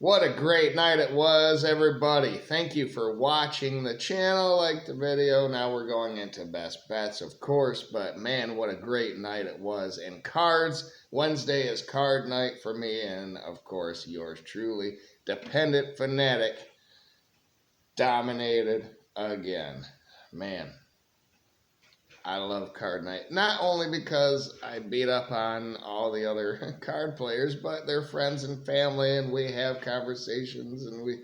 What a great night it was, everybody. Thank you for watching the channel. Like the video. Now we're going into best bets, of course. But man, what a great night it was in cards. Wednesday is card night for me, and of course, yours truly, Dependent Fanatic, dominated again. Man, I love card night. Not only because I beat up on all the other card players, but they're friends and family, and we have conversations, and we,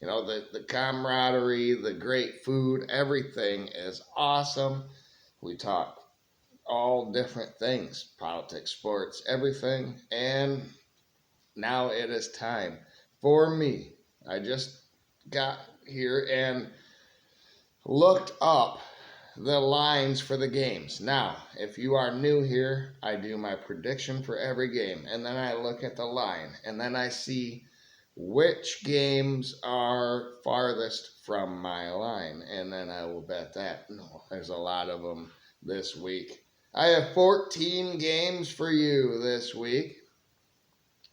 the camaraderie, the great food, everything is awesome. We talk all different things, politics, sports, everything. And now it is time for me. I just got here and looked up the lines for the games. Now, if you are new here, I do my prediction for every game, and then I look at the line, and then I see which games are farthest from my line, and then I will bet that. No, there's a lot of them this week. I have 14 games for you this week,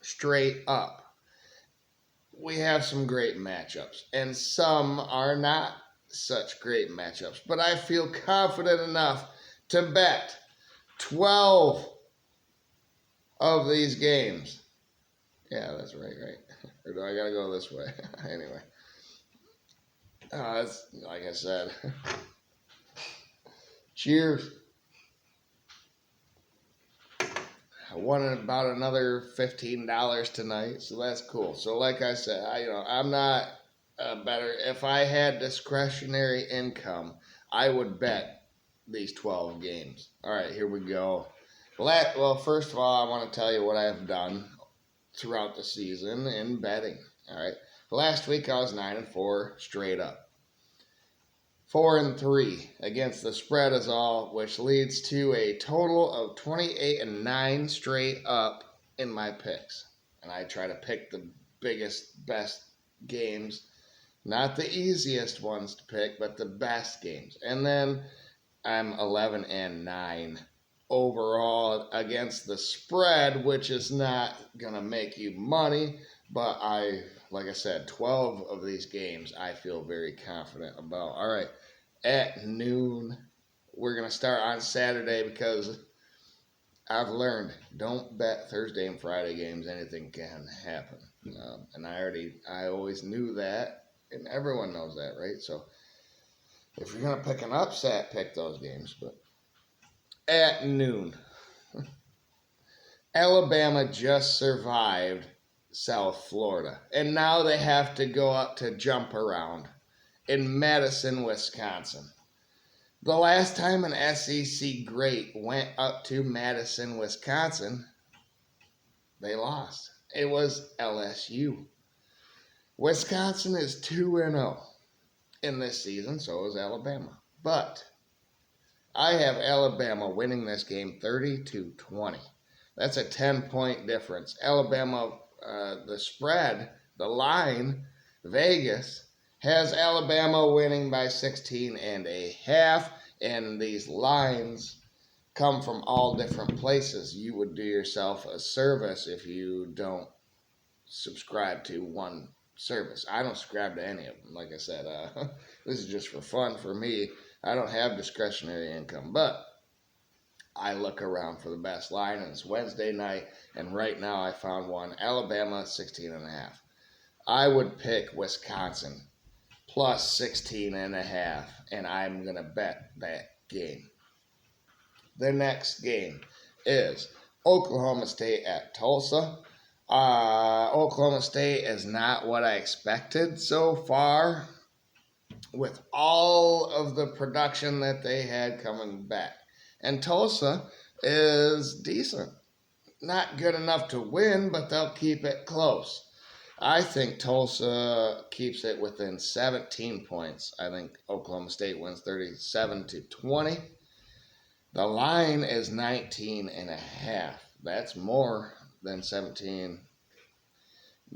straight up. We have some great matchups, and some are not such great matchups, but I feel confident enough to bet 12 of these games. Yeah, that's right. Or do I gotta go this way? Anyway, it's, like I said, cheers. I won about another $15 tonight, so that's cool. So like I said, I'm not better. If I had discretionary income, I would bet these 12 games. All right, here we go. Well, first of all, I want to tell you what I've done throughout the season in betting. All right, last week I was 9-4 straight up. 4-3 against the spread is all, which leads to a total of 28-9 straight up in my picks. And I try to pick the biggest, best games. Not the easiest ones to pick, but the best games. And then I'm 11-9 overall against the spread, which is not going to make you money. But like I said, 12 of these games I feel very confident about. All right, at noon, we're going to start on Saturday because I've learned, don't bet Thursday and Friday games. Anything can happen. And I always knew that. And everyone knows that, right? So if you're going to pick an upset, pick those games. But at noon, Alabama just survived South Florida. And now they have to go up to Jump Around in Madison, Wisconsin. The last time an SEC great went up to Madison, Wisconsin, they lost. It was LSU. Wisconsin is 2-0 in this season, so is Alabama. But I have Alabama winning this game 30-20. That's a 10-point difference. Alabama, the spread, the line, Vegas, has Alabama winning by 16.5, and these lines come from all different places. You would do yourself a service if you don't subscribe to one service. I don't subscribe to any of them. Like I said, this is just for fun for me. I don't have discretionary income, but I look around for the best line, and it's Wednesday night, and right now I found one. Alabama 16.5. I would pick Wisconsin plus 16.5, and I'm gonna bet that game. The next game is Oklahoma State at Tulsa. Oklahoma State is not what I expected so far with all of the production that they had coming back. And Tulsa is decent. Not good enough to win, but they'll keep it close. I think Tulsa keeps it within 17 points. I think Oklahoma State wins 37-20. The line is 19.5. That's more than 17.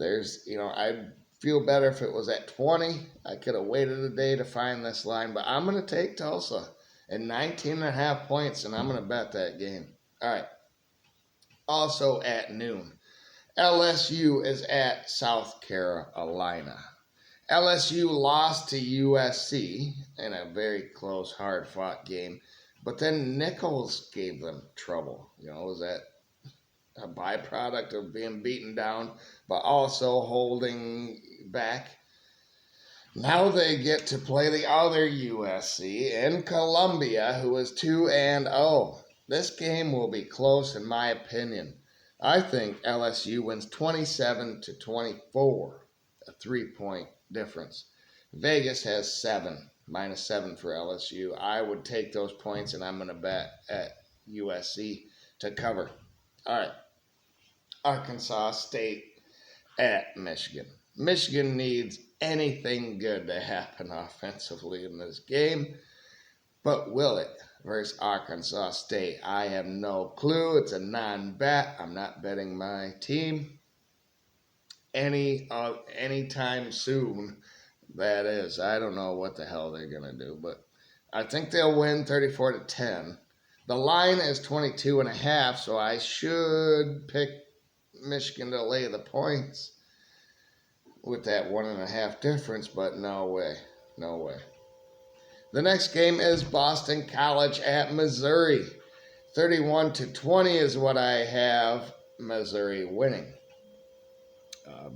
I'd feel better if it was at 20. I could have waited a day to find this line, but I'm going to take Tulsa at 19.5 points, and I'm going to bet that game. All right. Also at noon, LSU is at South Carolina. LSU lost to USC in a very close, hard-fought game, but then Nichols gave them trouble. Was that a byproduct of being beaten down, but also holding back? Now they get to play the other USC in Columbia, who is 2-0. This game will be close, in my opinion. I think LSU wins 27-24, a 3-point difference. Vegas has 7, -7 for LSU. I would take those points, and I'm going to bet at USC to cover. All right, Arkansas State at Michigan. Michigan needs anything good to happen offensively in this game, but will it versus Arkansas State? I have no clue. It's a non-bet. I'm not betting my team anytime soon. That is, I don't know what the hell they're gonna do, but I think they'll win 34-10. The line is 22.5, so I should pick Michigan to lay the points with that 1.5 difference, but no way. The next game is Boston College at Missouri. 31-20 is what I have Missouri winning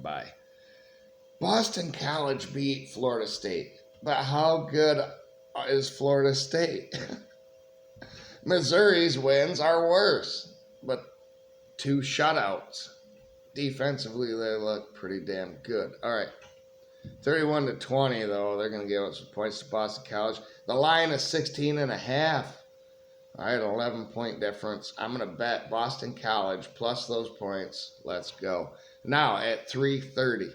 by. Boston College beat Florida State, but how good is Florida State? Missouri's wins are worse, but 2 shutouts. Defensively, they look pretty damn good. All right, 31-20, though. They're going to give up some points to Boston College. The line is 16.5. All right, 11-point difference. I'm going to bet Boston College plus those points. Let's go. Now, at 3:30,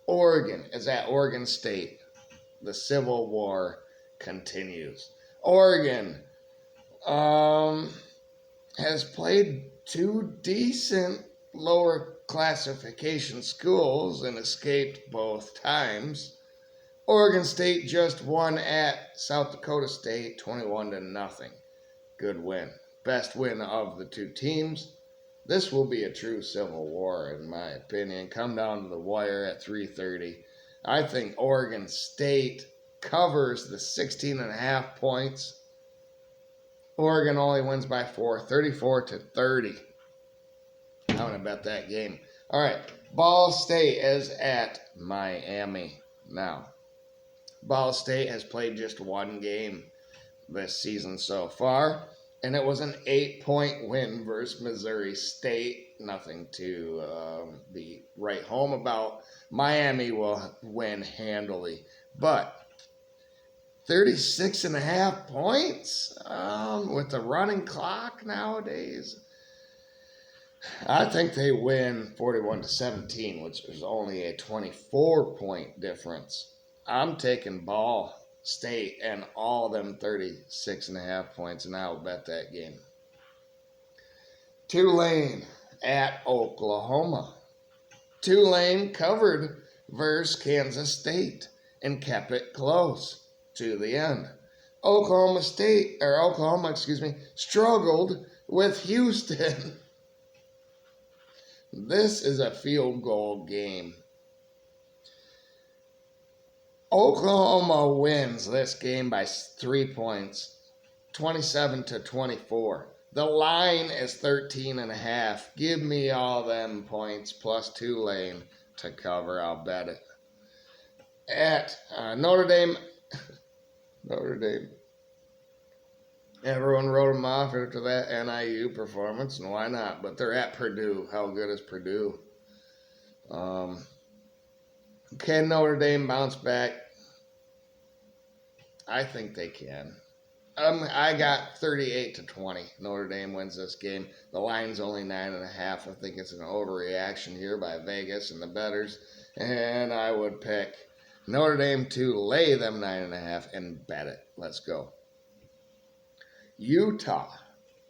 Oregon is at Oregon State. The Civil War continues. Oregon has played 2 decent lower classification schools and escaped both times. Oregon State just won at South Dakota State 21-0. Good win. Best win of the 2 teams. This will be a true civil war, in my opinion. Come down to the wire at 3:30. I think Oregon State covers the 16.5 points. Oregon only wins by 4, 34-30. I'm going to bet that game. All right, Ball State is at Miami now. Ball State has played just 1 game this season so far, and it was an 8-point win versus Missouri State. Nothing to be right home about. Miami will win handily, but 36.5 points with the running clock nowadays. I think they win 41-17, which is only a 24-point difference. I'm taking Ball State and all them 36.5 points, and I'll bet that game. Tulane at Oklahoma. Tulane covered versus Kansas State and kept it close to the end. Oklahoma, struggled with Houston. This is a field goal game. Oklahoma wins this game by 3 points, 27-24. The line is 13.5. Give me all them points plus Tulane to cover. I'll bet it. At Notre Dame. Everyone wrote them off after that NIU performance, and why not? But they're at Purdue. How good is Purdue? Can Notre Dame bounce back? I think they can. I got 38-20. Notre Dame wins this game. The line's only 9.5. I think it's an overreaction here by Vegas and the bettors. And I would pick Notre Dame to lay them 9.5 and bet it. Let's go. Utah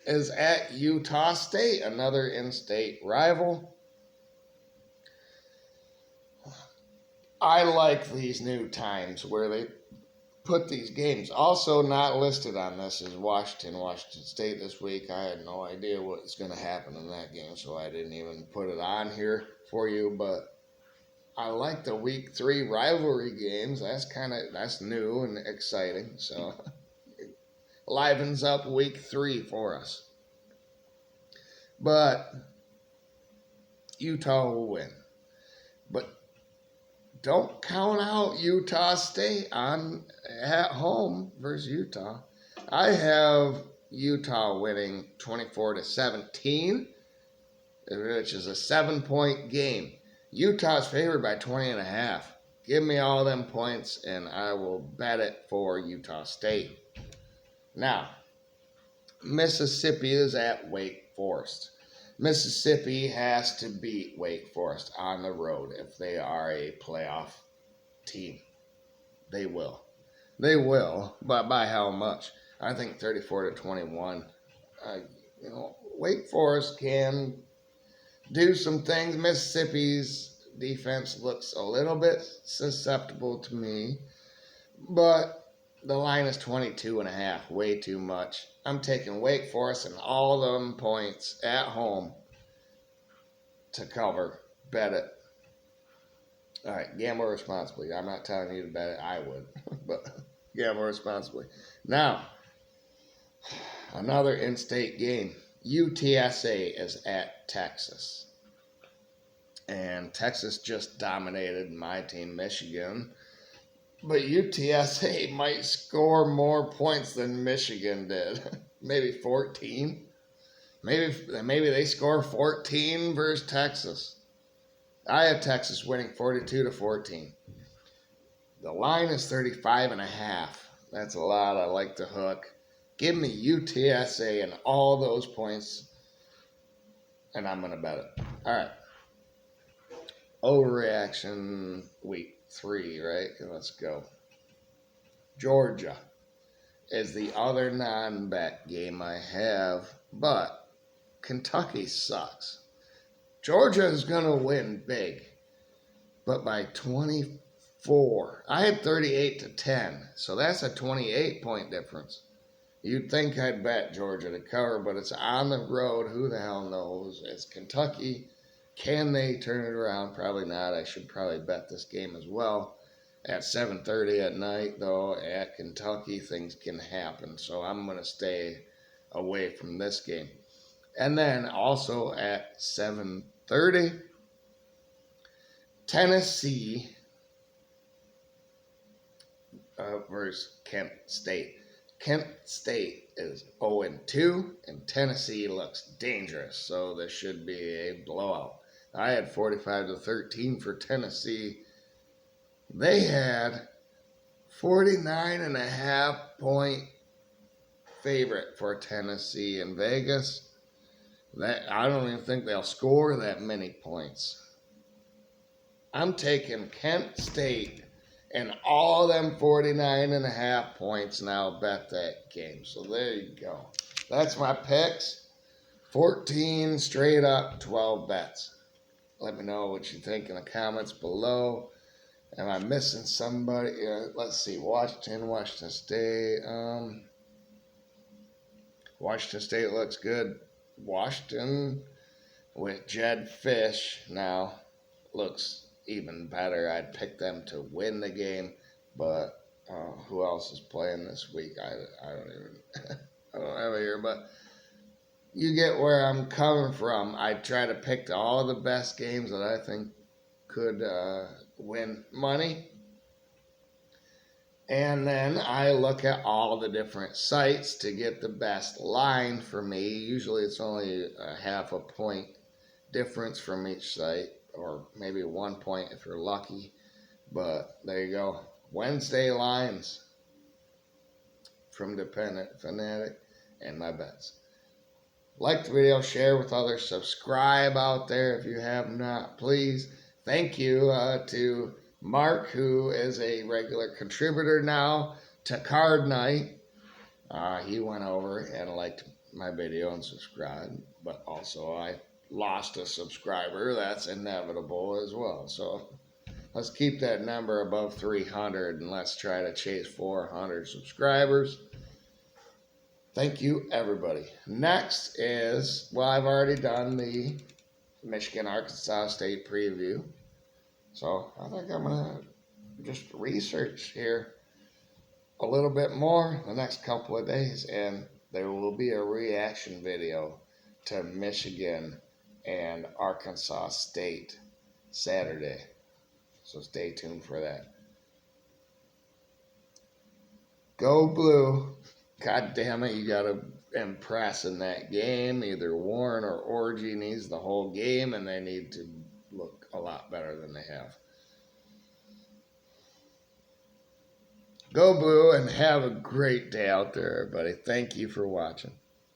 is at Utah State, another in-state rival. I like these new times where they put these games. Also not listed on this is Washington State this week. I had no idea what's going to happen in that game, so I didn't even put it on here for you. But I like the week 3 rivalry games. That's new and exciting. So it livens up week 3 for us. But Utah will win. But don't count out Utah State at home versus Utah. I have Utah winning 24-17, which is a 7-point game. Utah's favored by 20.5. Give me all them points, and I will bet it for Utah State. Now, Mississippi is at Wake Forest. Mississippi has to beat Wake Forest on the road if they are a playoff team. They will. They will, but by how much? I think 34-21. Wake Forest can do some things. Mississippi's defense looks a little bit susceptible to me, but the line is 22.5, way too much. I'm taking Wake Forest and all them points at home to cover. Bet it. All right, gamble responsibly. I'm not telling you to bet it. I would, but gamble responsibly. Now, another in-state game. UTSA is at Texas. And Texas just dominated my team, Michigan. But UTSA might score more points than Michigan did. Maybe 14. Maybe they score 14 versus Texas. I have Texas winning 42-14. The line is 35.5. That's a lot. I like the hook. Give me UTSA and all those points, and I'm going to bet it. All right. Overreaction week 3, right? Let's go. Georgia is the other non-bet game I have, but Kentucky sucks. Georgia is going to win big, but by 24. I had 38-10, so that's a 28-point difference. You'd think I'd bet Georgia to cover, but it's on the road. Who the hell knows? It's Kentucky. Can they turn it around? Probably not. I should probably bet this game as well. At 7:30 at night, though, at Kentucky, things can happen. So I'm going to stay away from this game. And then also at 7:30, Tennessee versus Kent State. Kent State is 0-2, and Tennessee looks dangerous. So this should be a blowout. I had 45-13 for Tennessee. They had 49.5 point favorite for Tennessee in Vegas. I don't even think they'll score that many points. I'm taking Kent State and all them 49.5 points, and I'll bet that game. So there you go. That's my picks. 14 straight up, 12 bets. Let me know what you think in the comments below. Am I missing somebody? Let's see. Washington State. Washington State looks good. Washington with Jed Fish now looks even better. I'd pick them to win the game, but who else is playing this week? I don't even I don't have it here, but you get where I'm coming from. I try to pick all the best games that I think could win money. And then I look at all the different sites to get the best line for me. Usually it's only a half a point difference from each site, or maybe 1 point if you're lucky. But there you go. Wednesday lines from Dependent Fanatic and my bets. Like the video, share with others, subscribe out there if you have not, please. Thank you to Mark, who is a regular contributor now to Card Night. He went over and liked my video and subscribed, but also I lost a subscriber. That's inevitable as well. So Let's keep that number above 300 and let's try to chase 400 subscribers. Thank you, everybody. Next is, well, I've already done the Michigan-Arkansas State preview. So I think I'm going to just research here a little bit more the next couple of days, and there will be a reaction video to Michigan and Arkansas State Saturday. So stay tuned for that. Go Blue. God damn it, you got to impress in that game. Either Warren or Orgy needs the whole game, and they need to look a lot better than they have. Go Blue, and have a great day out there, everybody. Thank you for watching.